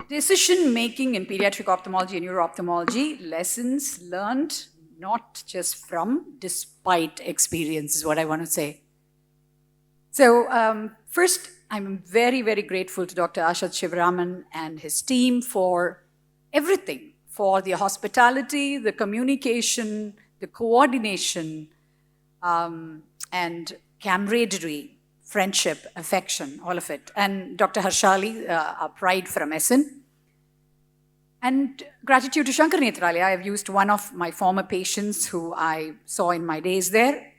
Decision making in pediatric ophthalmology and neuro-ophthalmology, lessons learned not just from, despite experience is what I want to say. So first, I'm very, very grateful to Dr. Ashad Shivaraman and his team for everything, for the hospitality, the communication, the coordination, and camaraderie, friendship, affection, all of it. And Dr. Harshali, our pride from Essen. And gratitude to Shankar Nethralaya. I've used one of my former patients who I saw in my days there,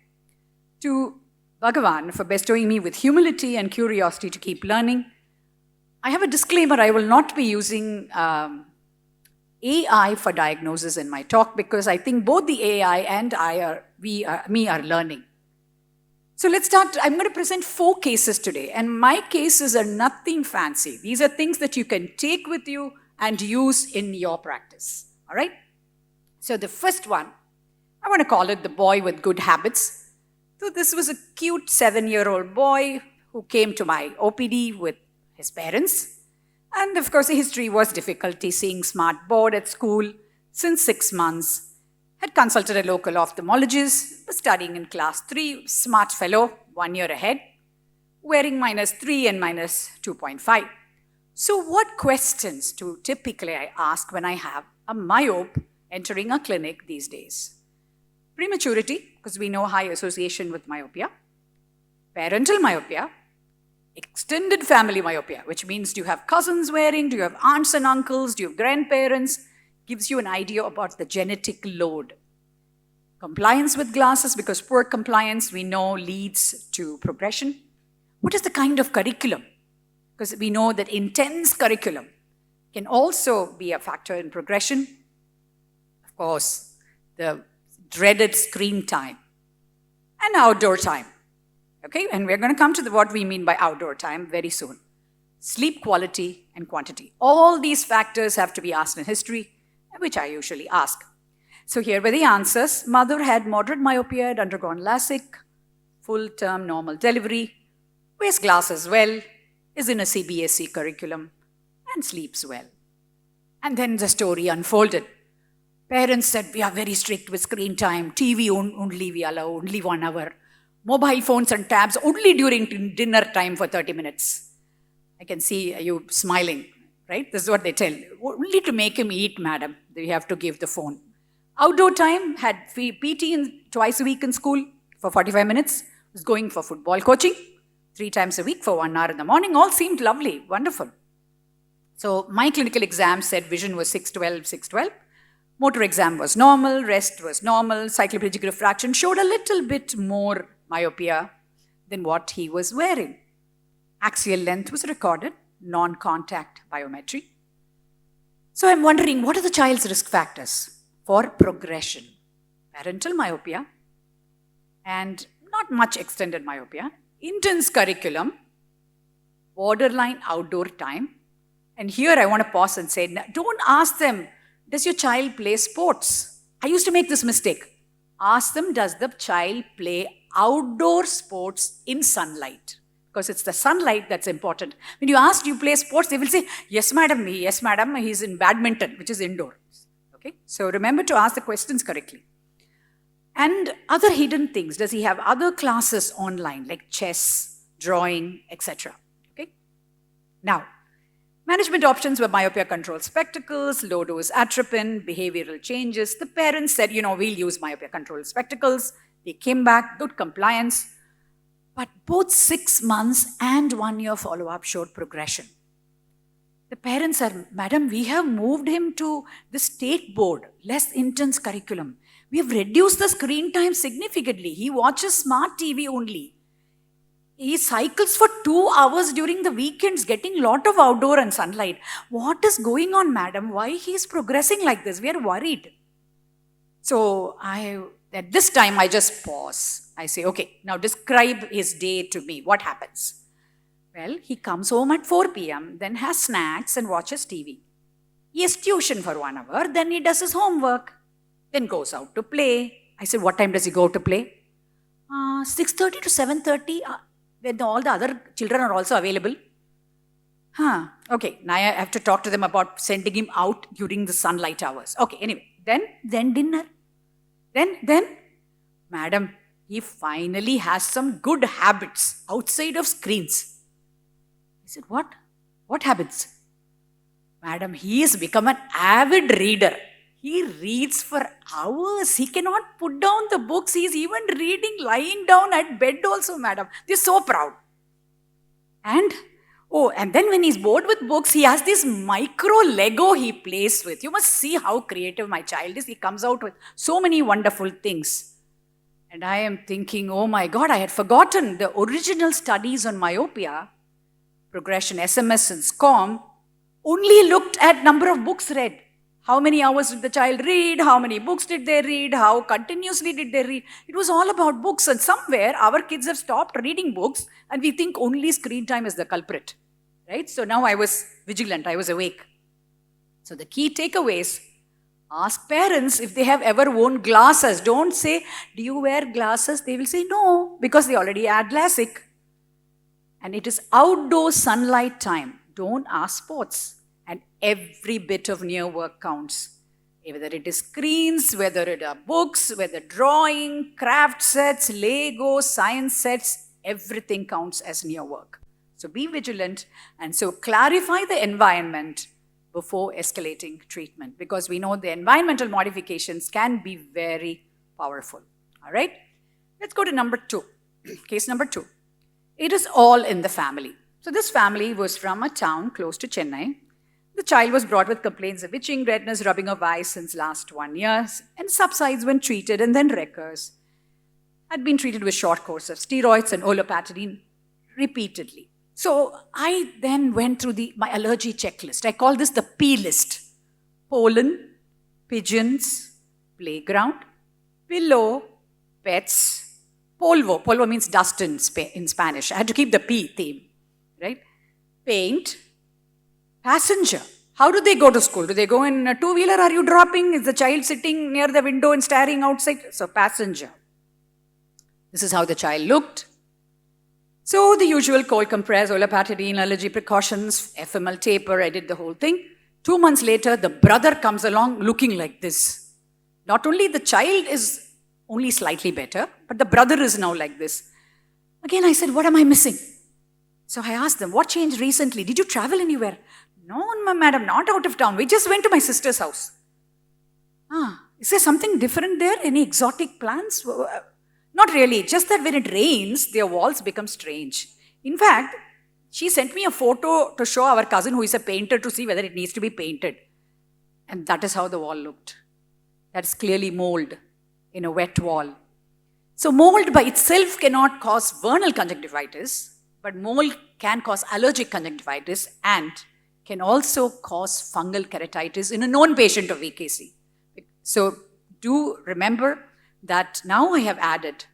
to Bhagavan for bestowing me with humility and curiosity to keep learning. I have a disclaimer, I will not be using AI for diagnosis in my talk because I think both the AI and me are learning. So let's start. I'm going to present 4 cases today, and my cases are nothing fancy. These are things that you can take with you and use in your practice, all right? So the first one, I want to call it the boy with good habits. So this was a cute 7-year-old boy who came to my OPD with his parents. And of course, the history was difficulty seeing smart board at school since 6 months. Had consulted a local ophthalmologist, was studying in class 3, smart fellow, 1 year ahead, wearing -3 and -2.5. So what questions do typically I ask when I have a myope entering a clinic these days? Prematurity, because we know high association with myopia. Parental myopia. Extended family myopia, which means do you have cousins wearing, do you have aunts and uncles, do you have grandparents? Gives you an idea about the genetic load. Compliance with glasses, because poor compliance we know leads to progression. What is the kind of curriculum? Because we know that intense curriculum can also be a factor in progression. Of course, the dreaded screen time and outdoor time. Okay, and we're going to come to what we mean by outdoor time very soon. Sleep quality and quantity. All these factors have to be asked in history, which I usually ask. So here were the answers. Mother had moderate myopia, had undergone LASIK, full-term normal delivery, wears glasses well, is in a CBSE curriculum, and sleeps well. And then the story unfolded. Parents said, we are very strict with screen time, TV only we allow, only 1 hour. Mobile phones and tabs only during dinner time for 30 minutes. I can see you smiling, right? This is what they tell. Only to make him eat, madam, we have to give the phone. Outdoor time, had PT twice a week in school for 45 minutes, was going for football coaching 3 times a week for 1 hour in the morning. All seemed lovely, wonderful. So my clinical exam said vision was 612, 612. Motor exam was normal, rest was normal, cycloplegic refraction showed a little bit more myopia than what he was wearing. Axial length was recorded, non-contact biometry. So I'm wondering, what are the child's risk factors for progression? Parental myopia and not much extended myopia, intense curriculum, borderline outdoor time. And here I want to pause and say, don't ask them, does your child play sports? I used to make this mistake. Ask them, does the child play outdoor sports in sunlight? Because it's the sunlight that's important. When you ask, do you play sports? They will say, yes, madam, he's in badminton, which is indoor. Okay, so remember to ask the questions correctly. And other hidden things. Does he have other classes online, like chess, drawing, etc.? Okay. Now, management options were myopia control spectacles, low-dose atropine, behavioral changes. The parents said, we'll use myopia control spectacles. They came back, good compliance. But both 6 months and 1 year follow-up showed progression. The parents said, madam, we have moved him to the state board, less intense curriculum. We have reduced the screen time significantly. He watches smart TV only. He cycles for 2 hours during the weekends, getting a lot of outdoor and sunlight. What is going on, madam? Why he is progressing like this? We are worried. So at this time, I just pause. I say, okay, now describe his day to me. What happens? Well, he comes home at 4 p.m., then has snacks and watches TV. He has tuition for 1 hour, then he does his homework, then goes out to play. I said, what time does he go to play? 6:30 to 7:30. When all the other children are also available. Okay, now I have to talk to them about sending him out during the sunlight hours. Okay, anyway, then dinner. Then, madam, he finally has some good habits outside of screens. I said, what? What habits? Madam, he has become an avid reader. He reads for hours. He cannot put down the books. He is even reading lying down at bed also, madam. They're so proud. And then when he's bored with books, he has this micro Lego he plays with. You must see how creative my child is. He comes out with so many wonderful things. And I am thinking, oh my God, I had forgotten the original studies on myopia, progression, SMS and SCORM, only looked at number of books read. How many hours did the child read? How many books did they read? How continuously did they read? It was all about books. And somewhere our kids have stopped reading books and we think only screen time is the culprit. Right? So now I was vigilant. I was awake. So the key takeaways, ask parents if they have ever worn glasses. Don't say, do you wear glasses? They will say no, because they already had LASIK. And it is outdoor sunlight time. Don't ask sports. And every bit of near work counts. Whether it is screens, whether it are books, whether drawing, craft sets, Lego, science sets, everything counts as near work. So be vigilant and so clarify the environment before escalating treatment, because we know the environmental modifications can be very powerful. All right? Let's go to number 2. Case number 2. It is all in the family. So this family was from a town close to Chennai. The child was brought with complaints of itching, redness, rubbing of eyes since last 1 year, and subsides when treated and then recurs. Had been treated with short course of steroids and olopatadine repeatedly. So I then went through my allergy checklist. I call this the P list. Pollen, pigeons, playground, pillow, pets, polvo. Polvo means dust in Spanish. I had to keep the P theme, right? Paint, passenger. How do they go to school? Do they go in a two-wheeler? Are you dropping? Is the child sitting near the window and staring outside? So passenger. This is how the child looked. So the usual cold compress, olopatadine, allergy precautions, FML taper, I did the whole thing. 2 months later, the brother comes along looking like this. Not only the child is only slightly better, but the brother is now like this. Again, I said, what am I missing? So I asked them, what changed recently? Did you travel anywhere? No, madam, not out of town. We just went to my sister's house. Is there something different there? Any exotic plants? Not really, just that when it rains, their walls become strange. In fact, she sent me a photo to show our cousin who is a painter to see whether it needs to be painted. And that is how the wall looked. That is clearly mold in a wet wall. So mold by itself cannot cause vernal conjunctivitis, but mold can cause allergic conjunctivitis and can also cause fungal keratitis in a known patient of VKC. So do remember that now I have added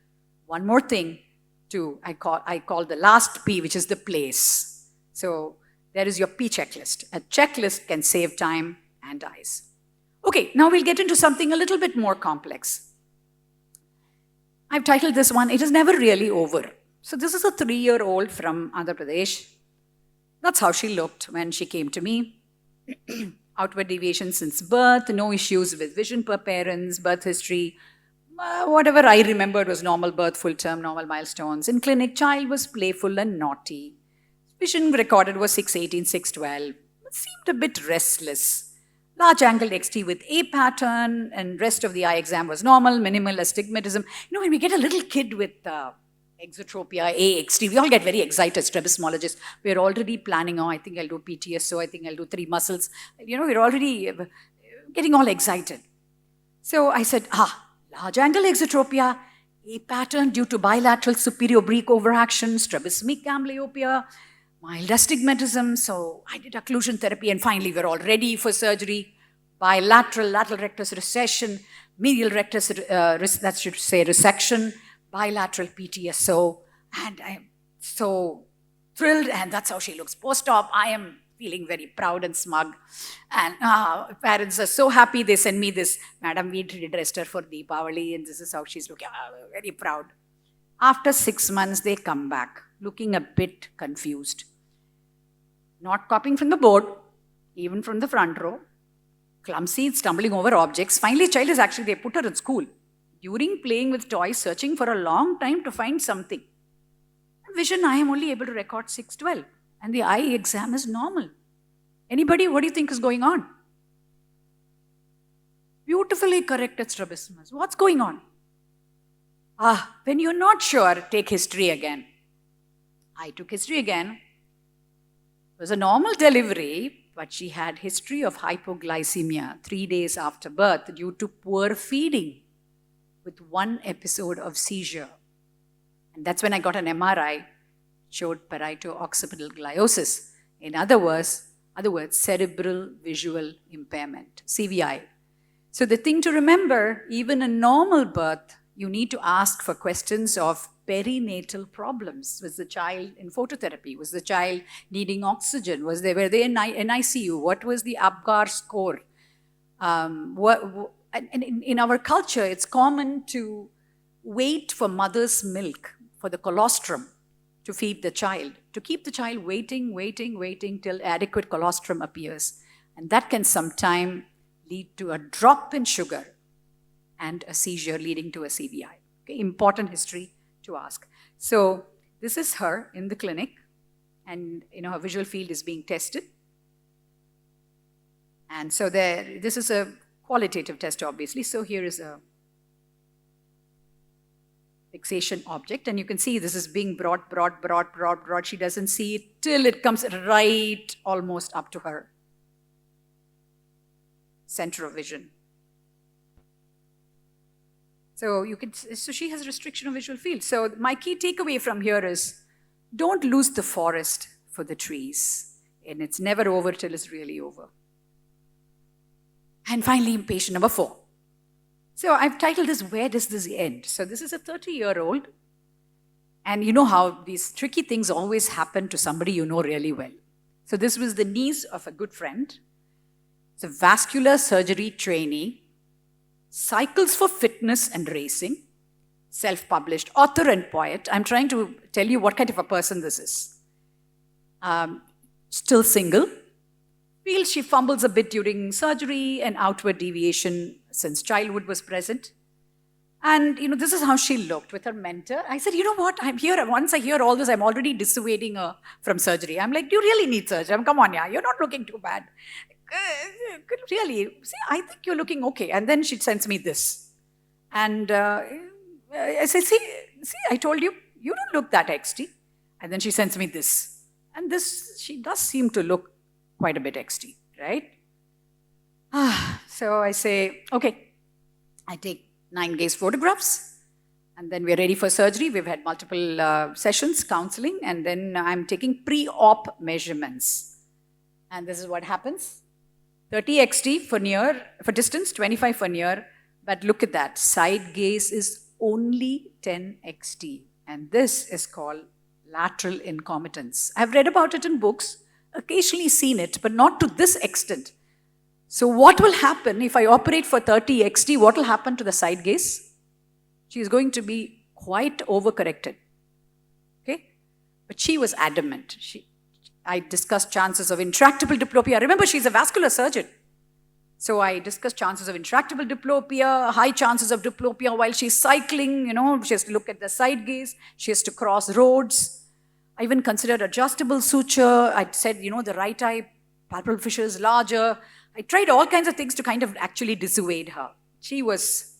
one more thing to, I call the last P, which is the place. So there is your P checklist. A checklist can save time and eyes. Okay, now we'll get into something a little bit more complex. I've titled this one, It Is Never Really Over. So this is a 3-year-old from Andhra Pradesh. That's how she looked when she came to me. Outward deviation since birth, no issues with vision per parents, birth history. Whatever I remembered was normal birth, full term, normal milestones. In clinic, child was playful and naughty. Vision recorded was 618, 612. Seemed a bit restless. Large angled XT with A pattern, and rest of the eye exam was normal, minimal astigmatism. You know, when we get a little kid with exotropia, AXT, we all get very excited, strabismologists. We're already planning, I think I'll do PTSO, I think I'll do 3 muscles. You know, we're already getting all excited. So I said, large angle exotropia, A pattern due to bilateral superior oblique overaction, strabismic amblyopia, mild astigmatism. So I did occlusion therapy, and finally we're all ready for surgery. Bilateral lateral rectus recession, medial rectus, that should say resection, bilateral PTSO, and I'm so thrilled, and that's how she looks post-op. I am feeling very proud and smug, and parents are so happy. They send me this, madam, we dressed her for Deepavali, and this is how she's looking, very proud. After 6 months, they come back, looking a bit confused. not copying from the board, even from the front row, clumsy, stumbling over objects. Finally, child is actually, they put her in school. During playing with toys, searching for a long time to find something. Vision, I am only able to record 612. And the eye exam is normal. Anybody, what do you think is going on? Beautifully corrected strabismus. What's going on? When you're not sure, take history again. I took history again. It was a normal delivery, but she had history of hypoglycemia 3 days after birth due to poor feeding with 1 episode of seizure. And that's when I got an MRI, showed parieto-occipital gliosis. In other words, cerebral visual impairment, CVI. So the thing to remember, even in normal birth, you need to ask for questions of perinatal problems. Was the child in phototherapy? Was the child needing oxygen? Were they in ICU? What was the APGAR score? In our culture, it's common to wait for mother's milk, for the colostrum, to feed the child, to keep the child waiting till adequate colostrum appears. And that can sometimes lead to a drop in sugar and a seizure leading to a CVI. Okay, important history to ask. So this is her in the clinic, and her visual field is being tested. And so this is a qualitative test, obviously. So here is a fixation object, and you can see this is being brought. She doesn't see it till it comes right almost up to her center of vision. So she has restriction of visual field. So my key takeaway from here is, don't lose the forest for the trees. And it's never over till it's really over. And finally, patient number 4. So I've titled this, Where Does This End? So this is a 30-year-old. And you know how these tricky things always happen to somebody you know really well. So this was the niece of a good friend. It's a vascular surgery trainee, cycles for fitness and racing, self-published, author and poet. I'm trying to tell you what kind of a person this is. Still single. Feels she fumbles a bit during surgery and outward deviation since childhood was present. And, this is how she looked with her mentor. I said, you know what, once I hear all this, I'm already dissuading her from surgery. I'm like, do you really need surgery? Come on, yeah, you're not looking too bad. Really, see, I think you're looking okay. And then she sends me this. And I say, see, I told you, you don't look that XT. And then she sends me this. And this, she does seem to look quite a bit XT, right? So I say, okay, I take 9 gaze photographs. And then we're ready for surgery. We've had multiple sessions, counseling. And then I'm taking pre-op measurements. And this is what happens. 30 XT for distance, 25 for near. But look at that, side gaze is only 10 XT. And this is called lateral incompetence. I've read about it in books, occasionally seen it, but not to this extent. So what will happen if I operate for 30 XT? What will happen to the side gaze? She is going to be quite overcorrected. Okay? But she was adamant. I discussed chances of intractable diplopia. Remember, she's a vascular surgeon. So I discussed chances of intractable diplopia, high chances of diplopia while she's cycling. She has to look at the side gaze. She has to cross roads. I even considered adjustable suture. I said, the right eye palpebral fissure is larger. I tried all kinds of things to kind of actually dissuade her. She was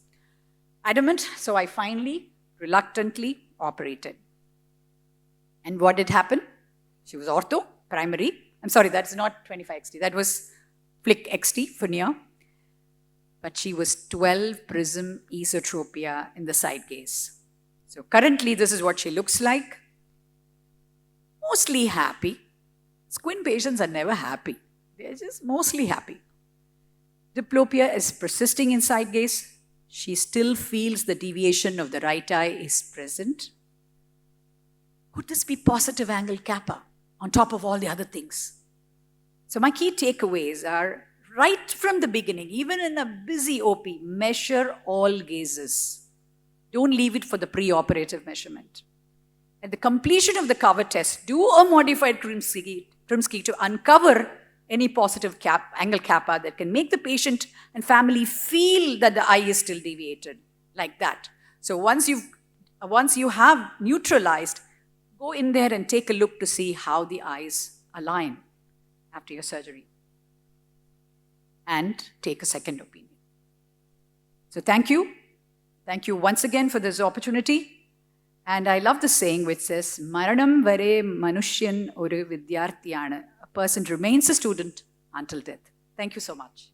adamant, so I finally, reluctantly operated. And what did happen? She was ortho, primary. I'm sorry, that's not 25 XT. That was flick XT for near. But she was 12 prism esotropia in the side gaze. So currently, this is what she looks like. Mostly happy. Squint patients are never happy. They're just mostly happy. Diplopia is persisting in side gaze. She still feels the deviation of the right eye is present. Could this be positive angle kappa on top of all the other things? So my key takeaways are, right from the beginning, even in a busy OP, measure all gazes. Don't leave it for the preoperative measurement. At the completion of the cover test, do a modified Krimsky Trimsky to uncover any positive angle kappa that can make the patient and family feel that the eye is still deviated, like that. So once you have neutralized, go in there and take a look to see how the eyes align after your surgery, and take a second opinion. So thank you. Thank you once again for this opportunity. And I love the saying which says, Maranam vare manushyan oru vidyarthiyanu. A person remains a student until death. Thank you so much.